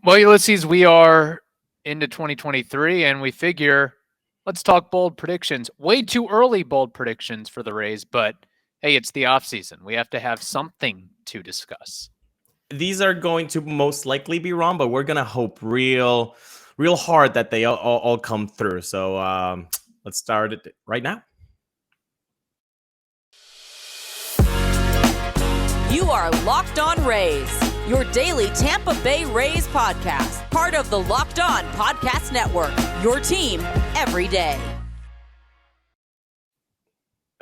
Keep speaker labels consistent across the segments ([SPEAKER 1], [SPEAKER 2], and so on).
[SPEAKER 1] Well, Ulysses, we are into 2023, and we figure let's talk bold predictions. Way too early bold predictions for the Rays, but hey, it's the offseason. We have to have something to discuss.
[SPEAKER 2] These are going to most likely be wrong, but we're gonna hope real hard that they all come through. So let's start it right now.
[SPEAKER 3] You are Locked On Rays, your daily Tampa Bay Rays podcast, part of the Locked On Podcast Network, your team every day.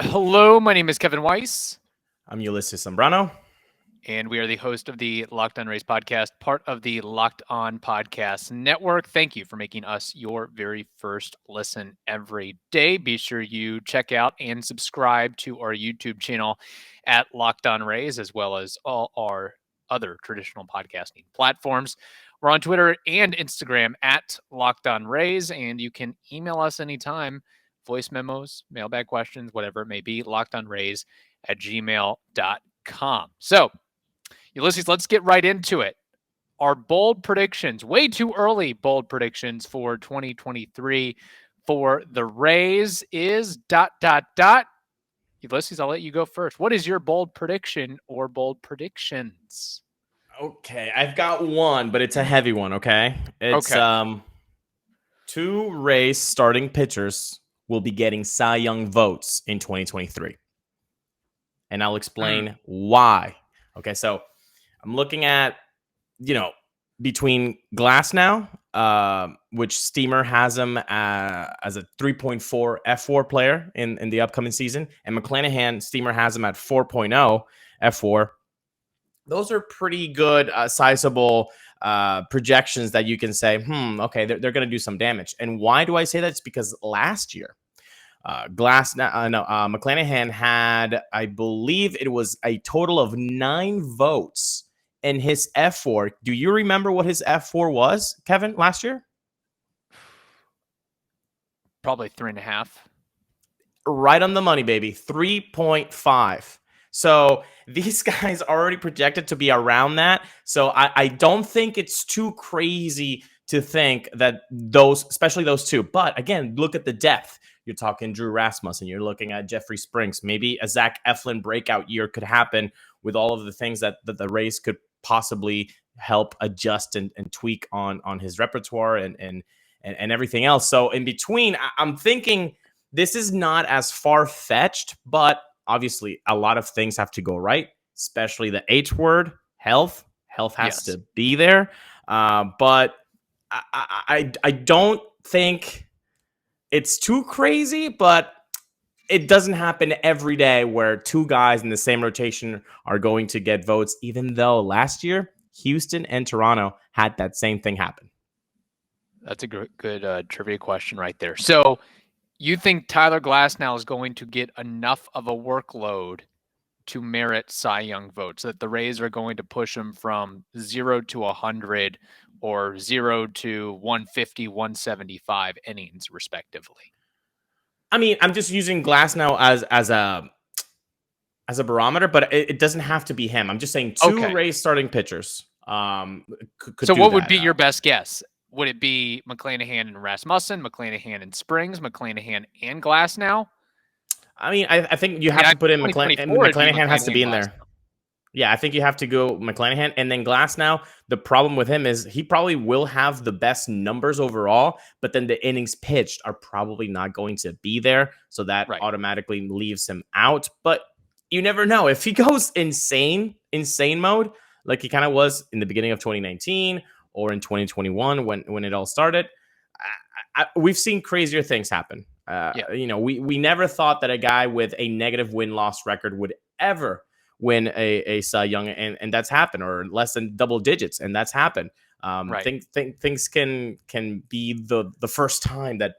[SPEAKER 1] Hello, my name is Kevin Weiss.
[SPEAKER 2] I'm Ulises Sambrano.
[SPEAKER 1] And we are the host of the Locked On Rays podcast, part of the Locked On Podcast Network. Thank you for making us your very first listen every day. Be sure you check out and subscribe to our YouTube channel at Locked On Rays, as well as all our other traditional podcasting platforms. We're on Twitter and Instagram at Locked On Rays, and you can email us anytime, voice memos, mailbag questions, whatever it may be, lockedonrays@gmail.com. So, Ulysses, let's get right into it. Our bold predictions, way too early bold predictions for 2023 for the Rays is ... Ulysses, I'll let you go first. What is your bold prediction or bold predictions?
[SPEAKER 2] Okay, I've got one, but it's a heavy one, okay? It's two Rays starting pitchers will be getting Cy Young votes in 2023. And I'll explain why. Okay, so I'm looking at, between Glasnow, which Steamer has him as a 3.4 F4 player in the upcoming season, and McClanahan, Steamer has him at 4.0 F4. Those are pretty good, sizable projections that you can say, okay, they're going to do some damage. And why do I say that? It's because last year, McClanahan had, I believe it was a total of 9 votes in his F4. Do you remember what his F4 was, Kevin, last year?
[SPEAKER 1] Probably 3.5.
[SPEAKER 2] Right on the money, baby. 3.5. So these guys are already projected to be around that. So I don't think it's too crazy to think that those, especially those two. But again, look at the depth. You're talking Drew Rasmussen. You're looking at Jeffrey Springs. Maybe a Zach Eflin breakout year could happen with all of the things that the Rays could possibly help adjust and tweak on his repertoire and everything else. So in between, I'm thinking this is not as far-fetched, but obviously a lot of things have to go right, especially the H word, health. Health has to be there. But I don't think it's too crazy, but it doesn't happen every day where two guys in the same rotation are going to get votes, even though last year, Houston and Toronto had that same thing happen.
[SPEAKER 1] That's a good trivia question right there. So you think Tyler Glasnow is going to get enough of a workload to merit Cy Young votes, that the Rays are going to push him from 0 to 100 or 0 to 150, 175 innings, respectively?
[SPEAKER 2] I mean, I'm just using Glasnow as a barometer, but it doesn't have to be him. I'm just saying two Rays starting pitchers. Could
[SPEAKER 1] so
[SPEAKER 2] do
[SPEAKER 1] what
[SPEAKER 2] that.
[SPEAKER 1] would be your best guess? Would it be McClanahan and Rasmussen, McClanahan and Springs, McClanahan and Glasnow?
[SPEAKER 2] I mean, I think you have to put in McClanahan has to be in there. Yeah, I think you have to go McClanahan and then Glasnow. The problem with him is he probably will have the best numbers overall, but then the innings pitched are probably not going to be there. So that automatically leaves him out. But you never know. If he goes insane mode, like he kind of was in the beginning of 2019 or in 2021 when it all started, we've seen crazier things happen. We never thought that a guy with a negative win-loss record would ever win a Cy Young, and that's happened, or less than double digits, and that's happened. Things can be the first time that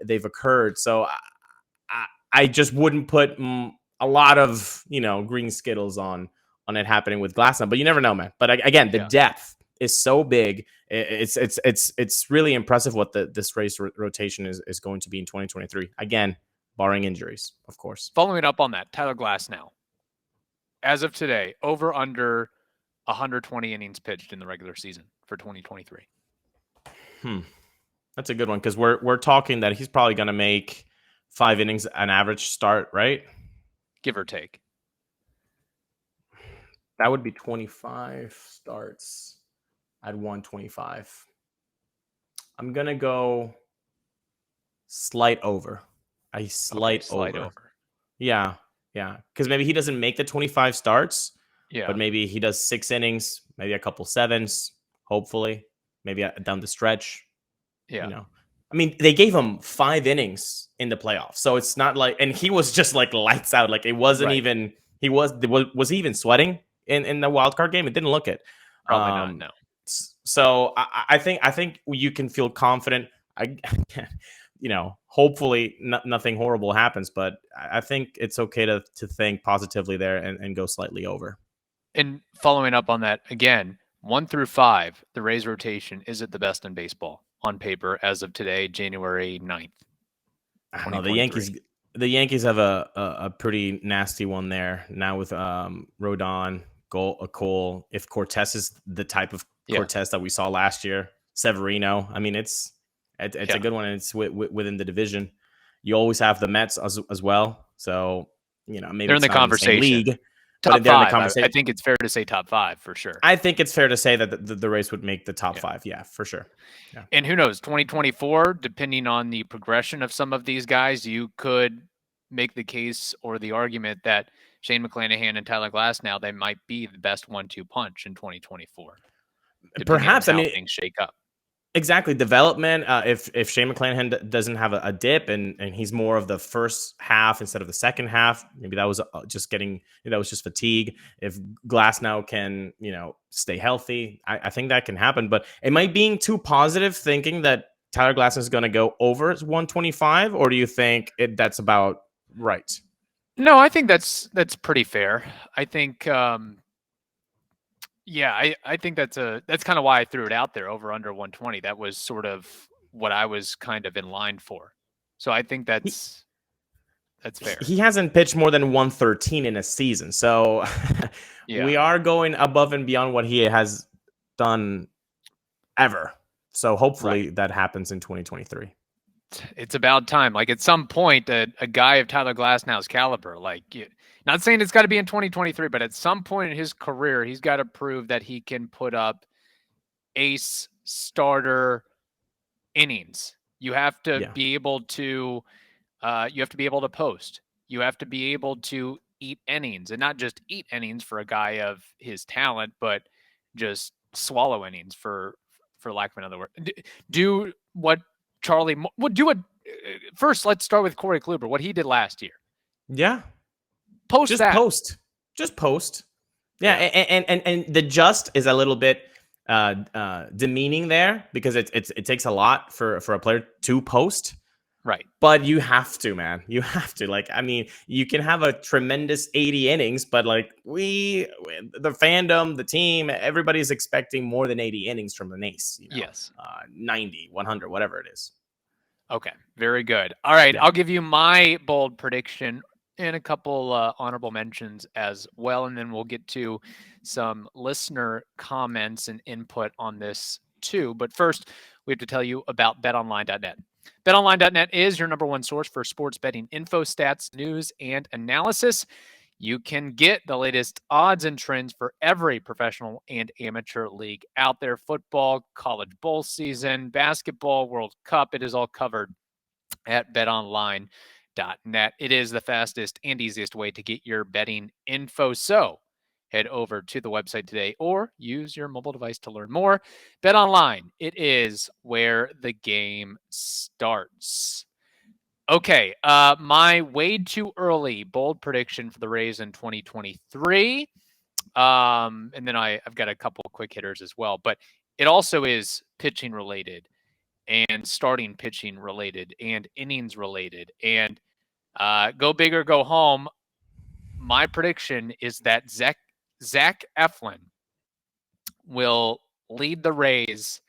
[SPEAKER 2] they've occurred. So I just wouldn't put a lot of green skittles on it happening with Glasnow, but you never know, man. But again, the depth is so big. It's really impressive what this race rotation is going to be in 2023. Again, barring injuries, of course.
[SPEAKER 1] Following up on that, Tyler Glasnow, as of today, over under 120 innings pitched in the regular season for 2023.
[SPEAKER 2] That's a good one because we're talking that he's probably going to make 5 innings an average start, right?
[SPEAKER 1] Give or take.
[SPEAKER 2] That would be 25 starts at 125. I'm going to go slight over. Slight over. Yeah. Because maybe he doesn't make the 25 starts, but maybe he does 6 innings, maybe a couple 7s, hopefully, maybe down the stretch.
[SPEAKER 1] Yeah.
[SPEAKER 2] I mean, they gave him 5 innings in the playoffs, so it's not like, and he was just like lights out. Like it wasn't even. He was he even sweating in the wild card game? It didn't look it.
[SPEAKER 1] Probably not. No.
[SPEAKER 2] So I think you can feel confident. Hopefully nothing horrible happens, but I think it's okay to think positively there and go slightly over.
[SPEAKER 1] And following up on that again, 1 through 5, the Rays rotation is it the best in baseball on paper as of today, January 9th?
[SPEAKER 2] I don't know. The Yankees have a pretty nasty one there now with Rodon, Cole. If Cortez is the type of Cortez that we saw last year, Severino. I mean, it's a good one, and it's within the division. You always have the Mets as well. So maybe
[SPEAKER 1] they're in the conversation.
[SPEAKER 2] League.
[SPEAKER 1] Top 5. I think it's fair to say top 5 for sure.
[SPEAKER 2] I think it's fair to say that the Rays would make the top 5. Yeah, for sure. Yeah.
[SPEAKER 1] And who knows, 2024, depending on the progression of some of these guys, you could make the case or the argument that Shane McClanahan and Tyler Glasnow, they might be the best 1-2 punch in 2024.
[SPEAKER 2] Perhaps.
[SPEAKER 1] Things shake up.
[SPEAKER 2] Exactly. Development. If Shane McClanahan doesn't have a dip and he's more of the first half instead of the second half, maybe that was just fatigue. If Glasnow can, stay healthy, I think that can happen. But am I being too positive thinking that Tyler Glasnow is going to go over 125, or do you think that's about right?
[SPEAKER 1] No, I think that's pretty fair. I think. I think that's kind of why I threw it out there, over under 120. That was sort of what I was kind of in line for. So I think that's fair.
[SPEAKER 2] He hasn't pitched more than 113 in a season. So we are going above and beyond what he has done ever. So hopefully that happens in 2023.
[SPEAKER 1] It's about time. Like at some point, a guy of Tyler Glasnow's caliber, not saying it's got to be in 2023, but at some point in his career, he's got to prove that he can put up ace starter innings. You have to be able to, post. You have to be able to eat innings, and not just eat innings for a guy of his talent, but just swallow innings for lack of another word. Do what Charlie would do. First, let's start with Corey Kluber, what he did last year.
[SPEAKER 2] Yeah.
[SPEAKER 1] Just
[SPEAKER 2] post. Yeah. And the just is a little bit demeaning there because it takes a lot for a player to post.
[SPEAKER 1] Right.
[SPEAKER 2] But you have to, man. You have to. You can have a tremendous 80 innings, but the fandom, the team, everybody's expecting more than 80 innings from an ace.
[SPEAKER 1] Yes.
[SPEAKER 2] 90, 100, whatever it is.
[SPEAKER 1] Okay. Very good. All right. Yeah. I'll give you my bold prediction and a couple honorable mentions as well, and then we'll get to some listener comments and input on this too. But first, we have to tell you about betonline.net. BetOnline.net is your number one source for sports betting info, stats, news, and analysis. You can get the latest odds and trends for every professional and amateur league out there. Football, college bowl season, basketball, World Cup. It is all covered at BetOnline.net. It is the fastest and easiest way to get your betting info. So head over to the website today or use your mobile device to learn more. BetOnline, it is where the game starts. Okay, my way too early bold prediction for the Rays in 2023. And then I've got a couple of quick hitters as well, but it also is pitching related and starting pitching related and innings related and go big or go home. My prediction is that Zach Eflin will lead the Rays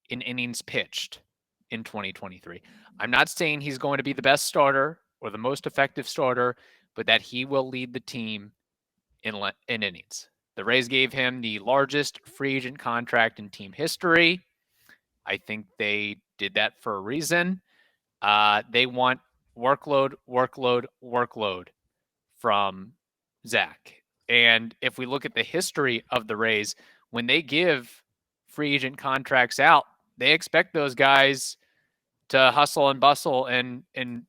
[SPEAKER 1] in innings pitched in 2023. I'm not saying he's going to be the best starter or the most effective starter, but that he will lead the team in innings. The Rays gave him the largest free agent contract in team history. I think they did that for a reason. They want workload from Zach. And if we look at the history of the Rays, when they give free agent contracts out, they expect those guys to hustle and bustle and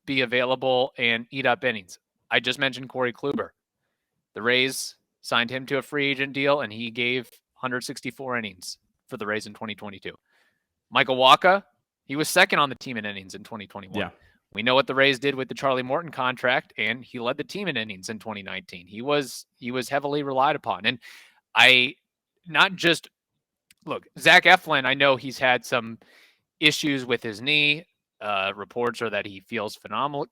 [SPEAKER 1] be available and eat up innings. I just mentioned Corey Kluber. The Rays signed him to a free agent deal, and he gave 164 innings for the Rays in 2022. Michael Wacha, he was second on the team in innings in 2021.
[SPEAKER 2] Yeah.
[SPEAKER 1] We know what the Rays did with the Charlie Morton contract, and he led the team in innings in 2019. He was heavily relied upon. And Zach Eflin, I know he's had some issues with his knee. Reports are that he feels phenomenal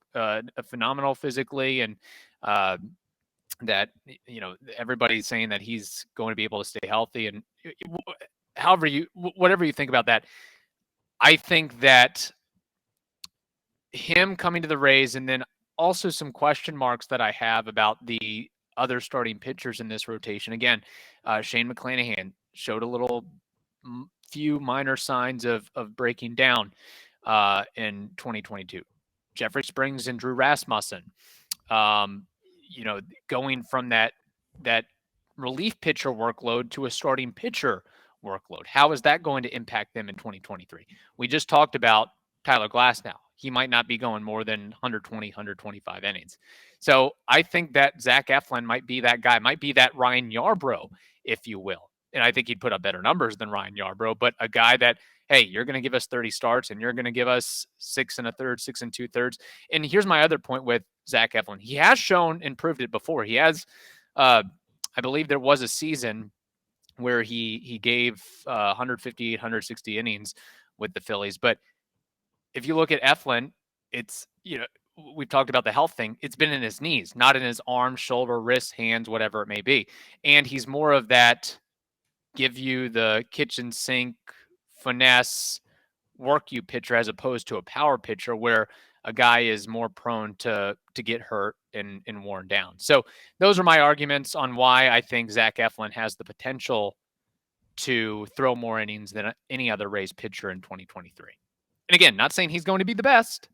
[SPEAKER 1] physically, and that everybody's saying that he's going to be able to stay healthy. And whatever you think about that, I think that him coming to the Rays, and then also some question marks that I have about the other starting pitchers in this rotation. Again, Shane McClanahan showed a few minor signs of breaking down in 2022. Jeffrey Springs and Drew Rasmussen, going from that relief pitcher workload to a starting pitcher workload. How is that going to impact them in 2023? We just talked about Tyler Glasnow. He might not be going more than 120, 125 innings. So I think that Zach Eflin might be that guy, might be that Ryan Yarbrough, if you will. And I think he'd put up better numbers than Ryan Yarbrough, but a guy that, hey, you're going to give us 30 starts and you're going to give us 6 1/3, 6 2/3. And here's my other point with Zach Eflin. He has shown and proved it before. He has, I believe there was a season where he gave 158, 160 innings with the Phillies. But if you look at Eflin, it's, we've talked about the health thing. It's been in his knees, not in his arms, shoulder, wrists, hands, whatever it may be. And he's more of that give you the kitchen sink finesse work you pitcher as opposed to a power pitcher where a guy is more prone to get hurt and worn down. So those are my arguments on why I think Zach Eflin has the potential to throw more innings than any other Rays pitcher in 2023. And again, not saying he's going to be the best,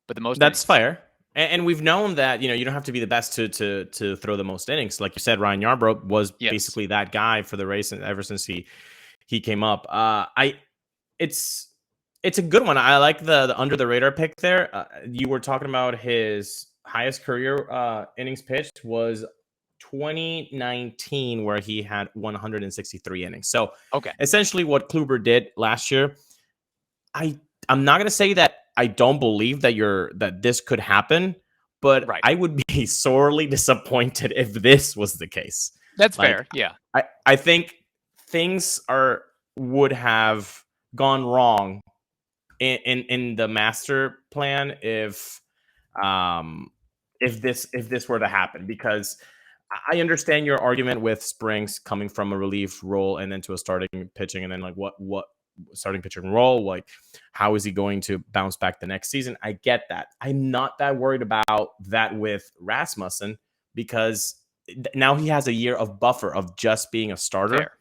[SPEAKER 1] but the most.
[SPEAKER 2] That's fair. And we've known that, you don't have to be the best to throw the most innings. Like you said, Ryan Yarbrough was basically that guy for the Rays ever since he came up. It's a good one. I like the under the radar pick there. You were talking about his highest career innings pitched was 2019, where he had 163 innings. So essentially what Kluber did last year. I'm not going to say that I don't believe that this could happen, but I would be sorely disappointed if this was the case.
[SPEAKER 1] That's fair. Yeah.
[SPEAKER 2] I think things would have gone wrong in the master plan if this were to happen, because I understand your argument with Springs coming from a relief role and then to a starting pitching, and then like what starting pitching role, like how is he going to bounce back the next season? I get that. I'm not that worried about that with Rasmussen, because now he has a year of buffer of just being a starter.
[SPEAKER 1] Fair.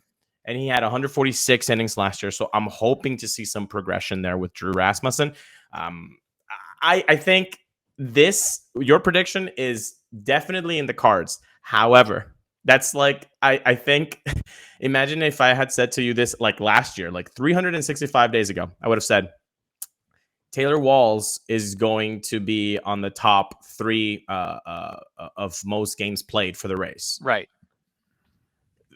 [SPEAKER 2] And he had 146 innings last year. So I'm hoping to see some progression there with Drew Rasmussen. I think your prediction is definitely in the cards. However, that's like, I think, imagine if I had said to you this like last year, like 365 days ago, I would have said Taylor Walls is going to be on the top 3 of most games played for the Rays.
[SPEAKER 1] Right.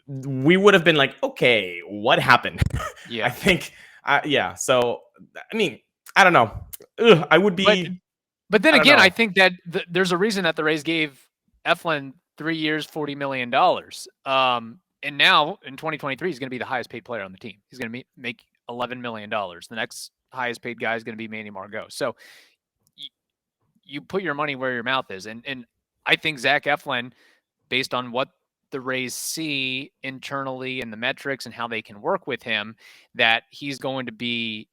[SPEAKER 2] We would have been like, okay, what happened?
[SPEAKER 1] Yeah.
[SPEAKER 2] I think, So, I mean, I don't know. I would be.
[SPEAKER 1] But then again, I think that there's a reason that the Rays gave Eflin 3 years, $40 million. And now in 2023, he's going to be the highest paid player on the team. He's going to make $11 million. The next highest paid guy is going to be Manny Margot. So you put your money where your mouth is. And I think Zach Eflin, based on what the Rays see internally and the metrics and how they can work with him, that he's going to be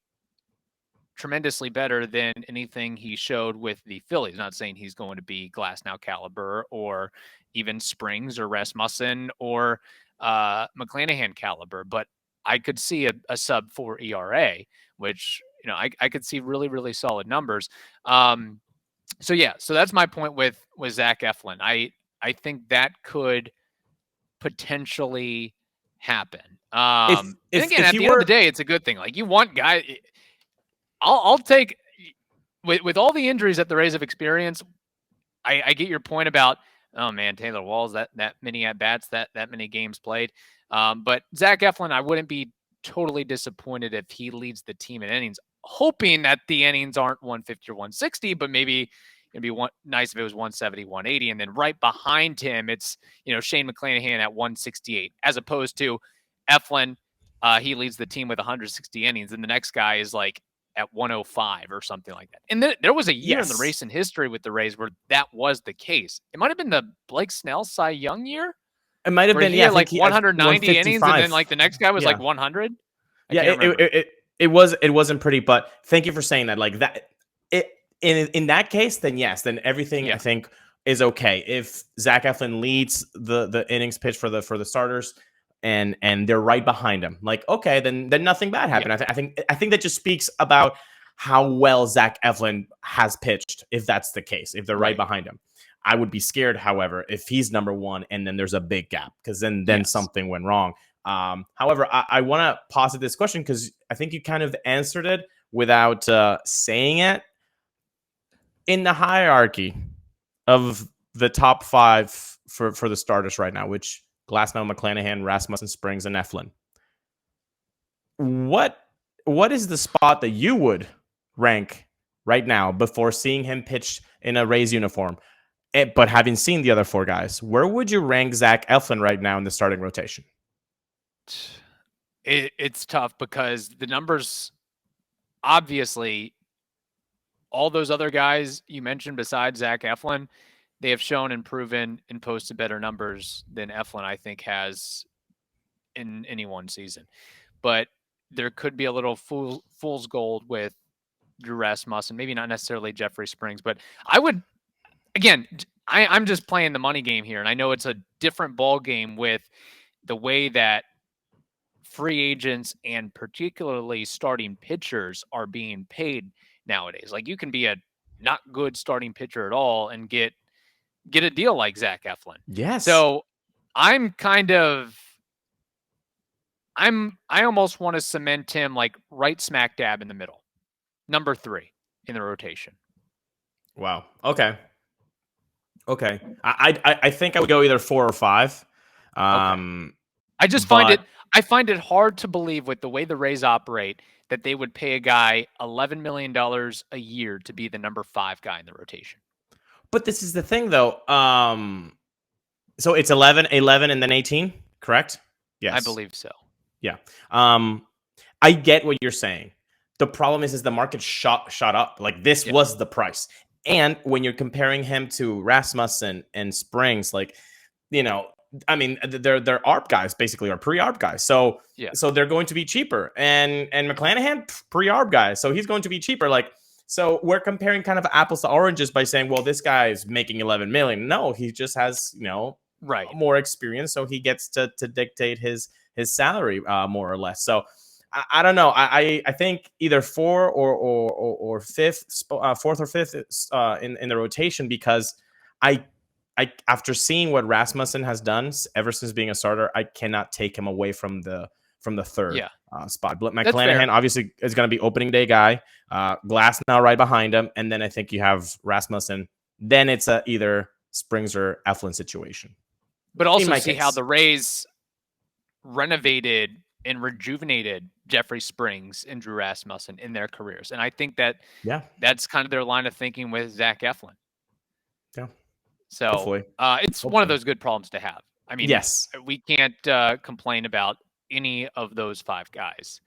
[SPEAKER 1] tremendously better than anything he showed with the Phillies. Not saying he's going to be Glasnow caliber or even Springs or Rasmussen or McClanahan caliber, but I could see a sub 4 ERA, which I could see really, really solid numbers. So that's my point with Zach Eflin. I think that could potentially happen. And again, at the end of the day, it's a good thing. Like, you want guys. I'll take with all the injuries that the Rays have experienced. I get your point about, oh man, Taylor Walls, that many at bats, that many games played. But Zach Eflin, I wouldn't be totally disappointed if he leads the team in innings, hoping that the innings aren't 150 or 160, but maybe it'd be nice if it was 170, 180. And then right behind him, it's, Shane McClanahan at 168, as opposed to Eflin. He leads the team with 160 innings, and the next guy is like at 105 or something like that. And there was a year in the recent history with the Rays where that was the case. It might have been the Blake Snell Cy Young year.
[SPEAKER 2] It might have been,
[SPEAKER 1] he had like 190 innings, and then like the next guy was like 100.
[SPEAKER 2] It wasn't pretty, but thank you for saying that. Like that, in that case, then yes, then everything I think is okay. If Zach Eflin leads the innings pitch for the starters, and they're right behind him, like, okay, then nothing bad happened. I think that just speaks about how well Zach Eflin has pitched. If that's the case, if they're right behind him. I would be scared, however, if he's number one and then there's a big gap, because then something went wrong. However, I want to posit this question because I think you kind of answered it without saying it. In the hierarchy of the top five for the starters right now, which Glasnow, McClanahan, Rasmussen, Springs, and Eflin, what is the spot that you would rank right now before seeing him pitch in a Rays uniform? But having seen the other four guys, where would you rank Zach Eflin right now in the starting rotation?
[SPEAKER 1] It's tough because the numbers, obviously, all those other guys you mentioned besides Zach Eflin, they have shown and proven and posted better numbers than Eflin, I think, has in any one season. But there could be a little fool's gold with Drew Rasmussen, maybe not necessarily Jeffrey Springs, but I would. Again, I'm just playing the money game here, and I know it's a different ball game with the way that free agents and particularly starting pitchers are being paid nowadays. Like, you can be a not good starting pitcher at all and get a deal like Zach Eflin.
[SPEAKER 2] Yes.
[SPEAKER 1] So I almost want to cement him like right smack dab in the middle, number 3 in the rotation.
[SPEAKER 2] Wow. Okay. I think I would go either 4 or 5.
[SPEAKER 1] I just find it hard to believe, with the way the Rays operate, that they would pay a guy $11 million a year to be the number 5 guy in the rotation.
[SPEAKER 2] But this is the thing, though. So it's 11, and then 18, correct? Yes,
[SPEAKER 1] I believe so.
[SPEAKER 2] Yeah. I get what you're saying. The problem is the market shot up. Like, this was the price. And when you're comparing him to Rasmussen and Springs, like, I mean, they're ARB guys, basically, or pre-ARB guys. So they're going to be cheaper. And McClanahan, pre-ARB guy, so he's going to be cheaper. Like, so we're comparing kind of apples to oranges by saying, well, this guy is making $11 million. No, he just has, more experience, so he gets to dictate his salary more or less. So I don't know. I think either 4 or 5th, 4th or 5th in the rotation, because I after seeing what Rasmussen has done ever since being a starter, I cannot take him away from the 3rd spot. But McClanahan obviously is going to be opening day guy. Glasnow right behind him, and then I think you have Rasmussen. Then it's either Springs or Eflin situation.
[SPEAKER 1] But also see how the Rays renovated and rejuvenated Jeffrey Springs and Drew Rasmussen in their careers. And I think that's kind of their line of thinking with Zach Eflin.
[SPEAKER 2] Yeah.
[SPEAKER 1] So it's one of those good problems to have. I mean, we can't complain about any of those 5 guys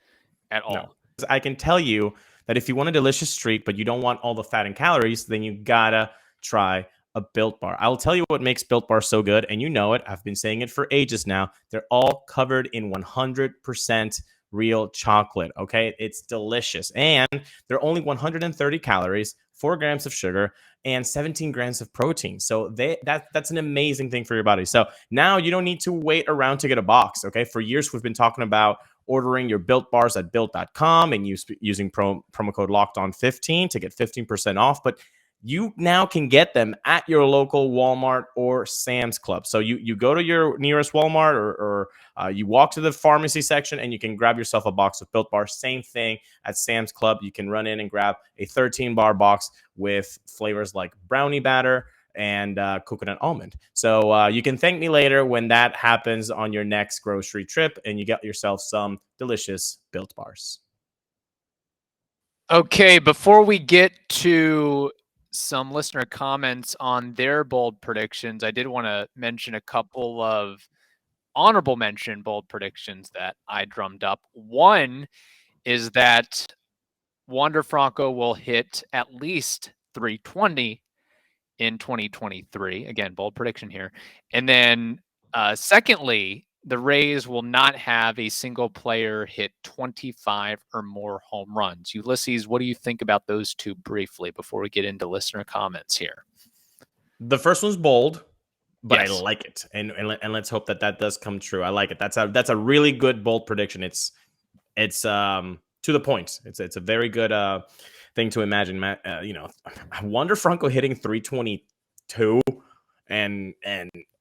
[SPEAKER 1] at all.
[SPEAKER 2] No. I can tell you that if you want a delicious treat, but you don't want all the fat and calories, then you gotta try a Built Bar. I'll tell you what makes Built Bar so good, and you know it. I've been saying it for ages now. They're all covered in 100% real chocolate. Okay, it's delicious, and they're only 130 calories, 4 grams of sugar, and 17 grams of protein. So that's an amazing thing for your body. So now you don't need to wait around to get a box. Okay, for years we've been talking about ordering your Built bars at built.com and using promo code LOCKEDON15 to get 15% off. But you now can get them at your local Walmart or Sam's Club. So you go to your nearest Walmart or you walk to the pharmacy section and you can grab yourself a box of Built bars. Same thing at Sam's Club. You can run in and grab a 13-bar box with flavors like brownie batter and coconut almond. So you can thank me later when that happens on your next grocery trip and you get yourself some delicious Built bars.
[SPEAKER 1] Okay, before we get to some listener comments on their bold predictions, I did want to mention a couple of honorable mention bold predictions that I drummed up. One is that Wander Franco will hit at least 320 in 2023. Again, bold prediction here. And then secondly, the Rays will not have a single player hit 25 or more home runs. Ulises, what do you think about those two briefly before we get into listener comments here?
[SPEAKER 2] The first one's bold, but
[SPEAKER 1] yes.
[SPEAKER 2] I like it. And let's hope that does come true. I like it. That's a really good bold prediction. It's to the point. It's a very good thing to imagine. Wander Franco hitting 322 and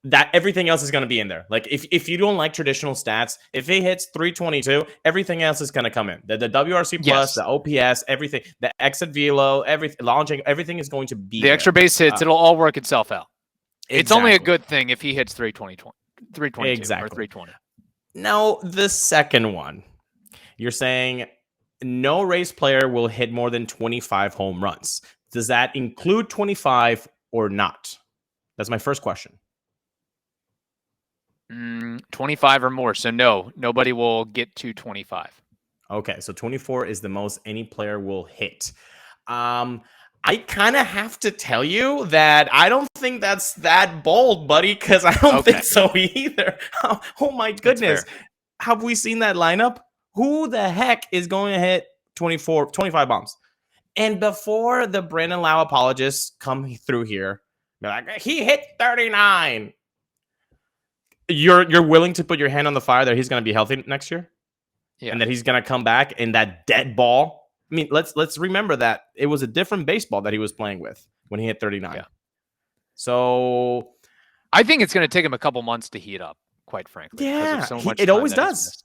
[SPEAKER 2] that everything else is going to be in there. Like if you don't like traditional stats, if he hits 322, everything else is going to come in. The WRC plus, the OPS, everything, the exit velo, everything, launching, everything is going to be
[SPEAKER 1] the
[SPEAKER 2] there.
[SPEAKER 1] Extra base hits. It'll all work itself out.
[SPEAKER 2] Exactly.
[SPEAKER 1] It's only a good thing if he hits 322
[SPEAKER 2] exactly.
[SPEAKER 1] or 320.
[SPEAKER 2] Now, the second one, you're saying no Rays player will hit more than 25 home runs. Does that include 25 or not? That's my first question.
[SPEAKER 1] 25 or more. So no, nobody will get to 25.
[SPEAKER 2] Okay, so 24 is the most any player will hit. I kind of have to tell you that I don't think that's that bold, buddy, because I don't think so either. Oh my goodness. Have we seen that lineup? Who the heck is going to hit 25 bombs? And before the Brandon Lau apologists come through here, they're like, he hit 39. You're willing to put your hand on the fire that he's going to be healthy next year? Yeah. And that he's going to come back in that dead ball? I mean, let's remember that it was a different baseball that he was playing with when he hit 39. Yeah. So
[SPEAKER 1] I think it's going to take him a couple months to heat up, quite frankly.
[SPEAKER 2] Yeah, it always does.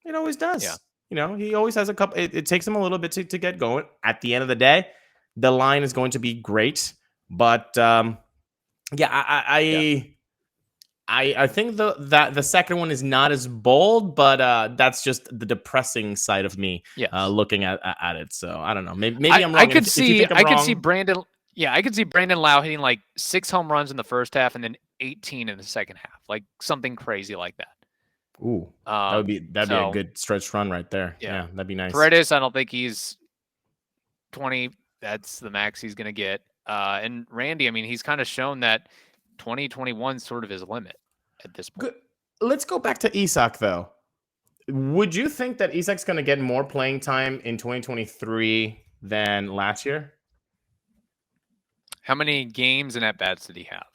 [SPEAKER 2] It always does. Yeah. You know, he always has a couple. It takes him a little bit to get going. At the end of the day, the line is going to be great. But I think the second one is not as bold, but that's just the depressing side of me looking at it. So I don't know. Maybe I'm wrong.
[SPEAKER 1] I could see Brandon. Yeah, I could see Brandon Lau hitting like 6 home runs in the first half and then 18 in the second half, like something crazy like that.
[SPEAKER 2] Ooh, that'd be a good stretch run right there. Yeah, that'd be nice.
[SPEAKER 1] Paredes, I don't think he's 20. That's the max he's going to get. And Randy, I mean, he's kind of shown that 2021 sort of his limit at this point.
[SPEAKER 2] Good. Let's go back to Isak, though. Would you think that Isak's going to get more playing time in 2023 than last year?
[SPEAKER 1] How many games and at-bats did he have?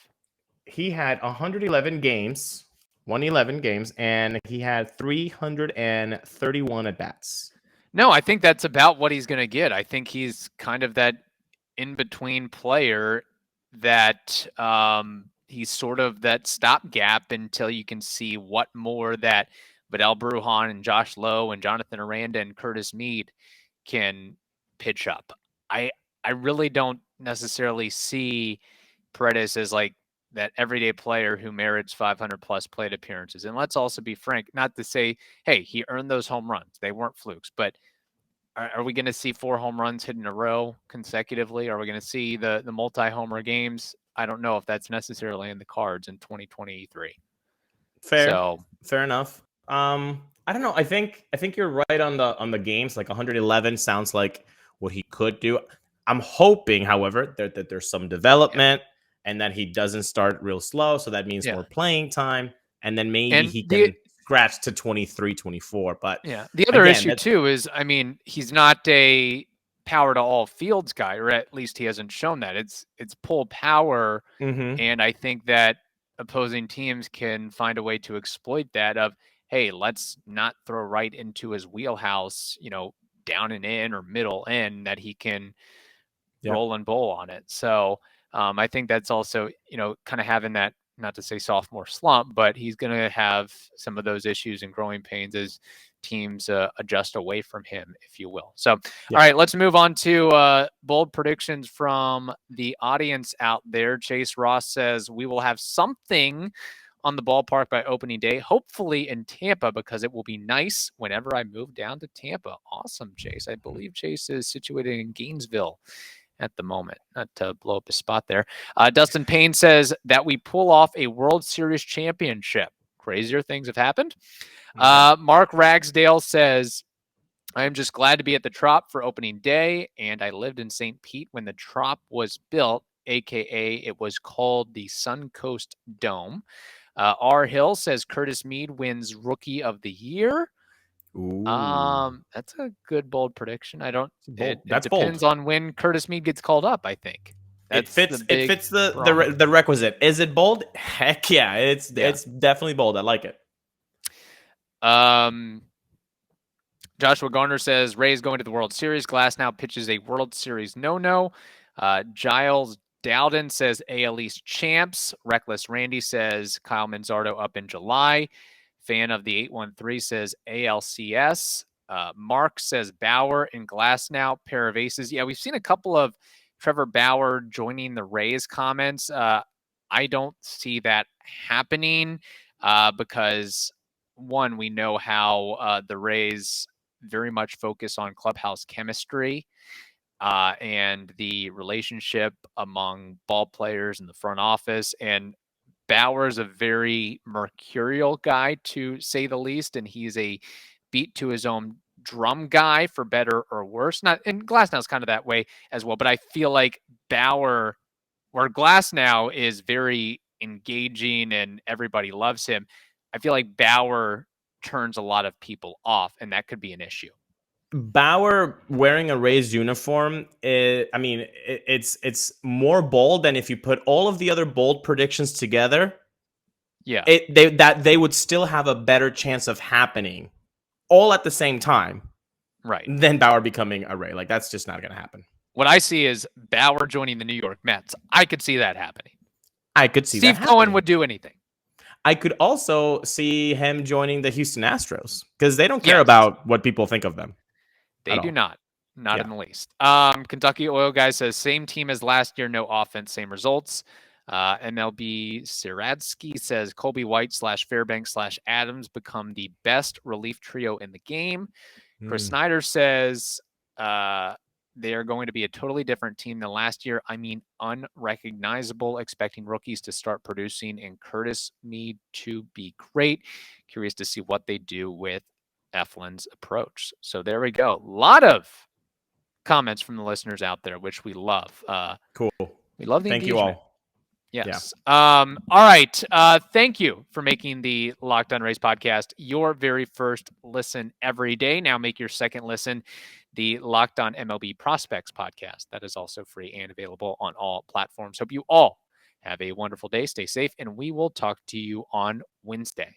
[SPEAKER 2] He had 111 games, 111 games, and he had 331 at-bats.
[SPEAKER 1] No, I think that's about what he's going to get. I think he's kind of that in-between player that he's sort of that stopgap until you can see what more that Vidal Brujan and Josh Lowe and Jonathan Aranda and Curtis Mead can pitch up. I really don't necessarily see Paredes as like that everyday player who merits 500 plus plate appearances. And let's also be frank, not to say, hey, he earned those home runs. They weren't flukes, but are we going to see 4 home runs hit in a row consecutively? Are we going to see the multi-homer games? I don't know if that's necessarily in the cards in 2023.
[SPEAKER 2] Fair enough. I don't know. I think you're right on the games. Like 111 sounds like what he could do. I'm hoping, however, that there's some development and that he doesn't start real slow. So that means more playing time. And then maybe he can scratched to 23, 24. But
[SPEAKER 1] yeah, the other issue too is, I mean, he's not a power to all fields guy, or at least he hasn't shown that. It's pull power, and I think that opposing teams can find a way to exploit that of, hey, let's not throw right into his wheelhouse, down and in or middle in, that he can roll and bowl on it. So I think that's also, kind of having that, not to say sophomore slump, but he's going to have some of those issues and growing pains as teams adjust away from him, if you will. So, all right, let's move on to bold predictions from the audience out there. Chase Ross says, we will have something on the ballpark by opening day, hopefully in Tampa, because it will be nice whenever I move down to Tampa. Awesome, Chase. I believe Chase is situated in Gainesville at the moment, not to blow up his spot there. Dustin Payne says that we pull off a World Series championship. Crazier things have happened. Mark Ragsdale says, I am just glad to be at the Trop for opening day, and I lived in St. Pete when the Trop was built, aka it was called the Suncoast Dome. R. Hill says Curtis Mead wins Rookie of the Year.
[SPEAKER 2] Ooh.
[SPEAKER 1] That's a good bold prediction. It
[SPEAKER 2] That's
[SPEAKER 1] depends
[SPEAKER 2] bold.
[SPEAKER 1] on when Curtis Mead gets called up, I think.
[SPEAKER 2] It fits the requisite. Is it bold? Heck yeah. It's definitely bold. I like it.
[SPEAKER 1] Joshua Garner says Rays going to the World Series. Glasnow pitches a World Series no. Giles Dowden says AL East champs. Reckless Randy says Kyle Manzardo up in July. Fan of the 813 says ALCS. Mark says Bauer and Glasnow, pair of aces. Yeah, we've seen a couple of Trevor Bauer joining the Rays comments. I don't see that happening because, one, we know how the Rays very much focus on clubhouse chemistry and the relationship among ball players in the front office. And Bauer's a very mercurial guy, to say the least, and he's a beat to his own drum guy, for better or worse. And Glasnow's kind of that way as well, but I feel like Bauer, where Glasnow is very engaging and everybody loves him, I feel like Bauer turns a lot of people off, and that could be an issue.
[SPEAKER 2] Bauer wearing a Rays uniform, it's more bold than if you put all of the other bold predictions together.
[SPEAKER 1] Yeah,
[SPEAKER 2] they would still have a better chance of happening all at the same time,
[SPEAKER 1] right?
[SPEAKER 2] Than Bauer becoming a Ray. Like, that's just not going to happen.
[SPEAKER 1] What I see is Bauer joining the New York Mets. I could see that happening.
[SPEAKER 2] I could see
[SPEAKER 1] Steve
[SPEAKER 2] that happening.
[SPEAKER 1] Cohen would do anything.
[SPEAKER 2] I could also see him joining the Houston Astros because they don't care about what people think of them.
[SPEAKER 1] They do not in the least. Kentucky Oil Guy says same team as last year, no offense, same results. MLB Siradsky says Colby White / Fairbanks / Adams become the best relief trio in the game. Chris Snyder says they are going to be a totally different team than last year. I mean, unrecognizable, expecting rookies to start producing and Curtis Mead to be great. Curious to see what they do with Eflin's approach. So there we go. A lot of comments from the listeners out there, which we love.
[SPEAKER 2] Cool.
[SPEAKER 1] We love the engagement.
[SPEAKER 2] Thank you all.
[SPEAKER 1] Yes. Yeah. All right. Thank you for making the Locked On Rays podcast your very first listen every day. Now make your second listen the Locked On MLB Prospects podcast. That is also free and available on all platforms. Hope you all have a wonderful day. Stay safe, and we will talk to you on Wednesday.